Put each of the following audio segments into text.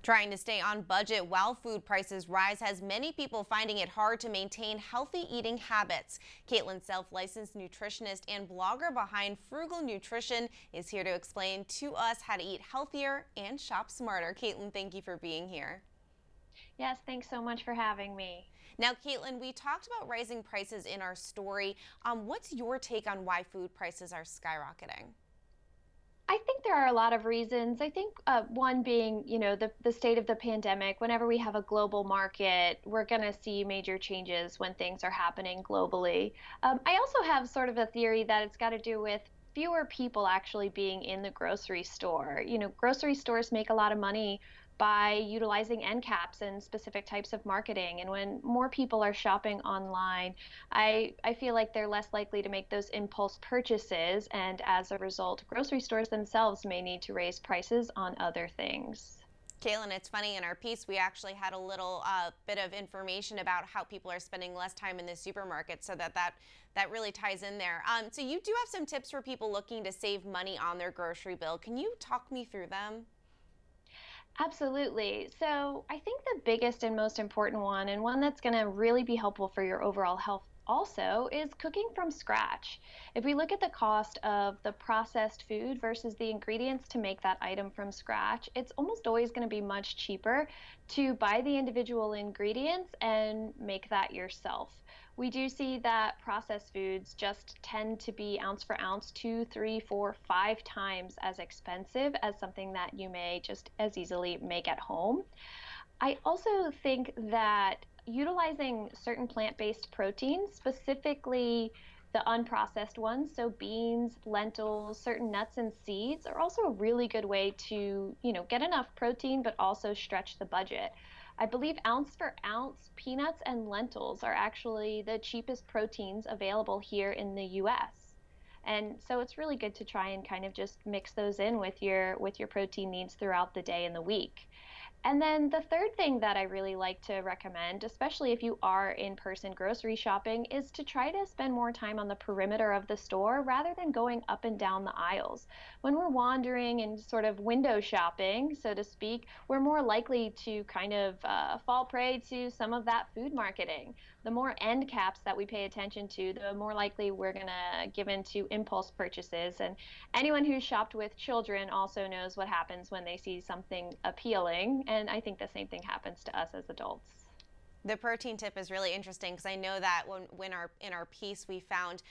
Trying to stay on budget while food prices rise has many people finding it hard to maintain healthy eating habits. Caitlin Self, licensed nutritionist and blogger behind Frugal Nutrition, is here to explain to us how to eat healthier and shop smarter. Caitlin, thank you for being here. Yes, thanks so much for having me. Now, Caitlin, we talked about rising prices in our story. What's your take on why food prices are skyrocketing? I think there are a lot of reasons. I think one being, the state of the pandemic. Whenever we have a global market, we're going to see major changes when things are happening globally. I also have sort of a theory that it's got to do with fewer people actually being in the grocery store. Grocery stores make a lot of money by utilizing end caps and specific types of marketing. And when more people are shopping online, I feel like they're less likely to make those impulse purchases. And as a result, grocery stores themselves may need to raise prices on other things. Caitlin, it's funny, in our piece, we actually had a little bit of information about how people are spending less time in the supermarket, so that really ties in there. So you do have some tips for people looking to save money on their grocery bill. Can you talk me through them? Absolutely. So I think the biggest and most important one, and one that's going to really be helpful for your overall health also, is cooking from scratch. If we look at the cost of the processed food versus the ingredients to make that item from scratch, it's almost always going to be much cheaper to buy the individual ingredients and make that yourself. We do see that processed foods just tend to be ounce for ounce, two, three, four, 5 times as expensive as something that you may just as easily make at home. I also think that utilizing certain plant-based proteins, specifically the unprocessed ones, so beans, lentils, certain nuts and seeds, are also a really good way to, get enough protein but also stretch the budget. I believe ounce for ounce, peanuts and lentils are actually the cheapest proteins available here in the US. And so it's really good to try and kind of just mix those in with your protein needs throughout the day and the week. And then the third thing that I really like to recommend, especially if you are in-person grocery shopping, is to try to spend more time on the perimeter of the store rather than going up and down the aisles. When we're wandering and sort of window shopping, so to speak, we're more likely to kind of fall prey to some of that food marketing. The more end caps that we pay attention to, the more likely we're going to give into impulse purchases. And anyone who's shopped with children also knows what happens when they see something appealing. And I think the same thing happens to us as adults. The protein tip is really interesting because I know that in our piece we found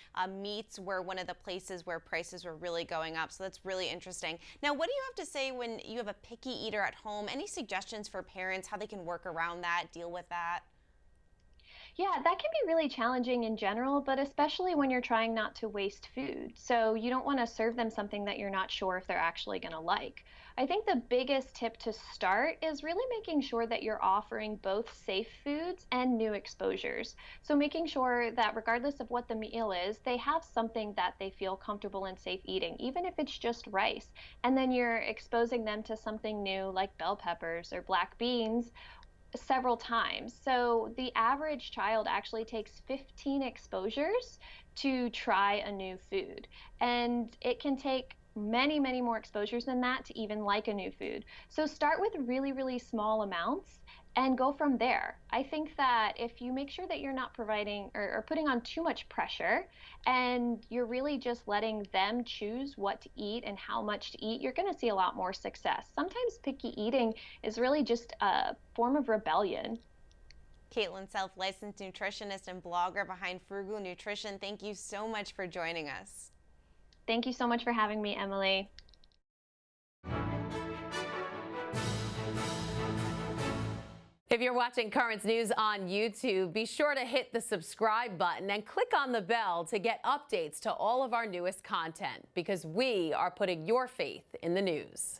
meats were one of the places where prices were really going up. So that's really interesting. Now, what do you have to say when you have a picky eater at home? Any suggestions for parents how they can work around that, deal with that? Yeah, that can be really challenging in general, but especially when you're trying not to waste food. So you don't want to serve them something that you're not sure if they're actually going to like. I think the biggest tip to start is really making sure that you're offering both safe foods and new exposures. So making sure that regardless of what the meal is, they have something that they feel comfortable and safe eating, even if it's just rice. And then you're exposing them to something new like bell peppers or black beans several times. So the average child actually takes 15 exposures to try a new food. And it can take many, many more exposures than that to even like a new food. So start with really, really small amounts and go from there. I think that if you make sure that you're not providing or putting on too much pressure and you're really just letting them choose what to eat and how much to eat, you're going to see a lot more success. Sometimes picky eating is really just a form of rebellion. Caitlin Self, licensed nutritionist and blogger behind Frugal Nutrition, thank you so much for joining us. Thank you so much for having me, Emily. If you're watching Currents News on YouTube, be sure to hit the subscribe button and click on the bell to get updates to all of our newest content, because we are putting your faith in the news.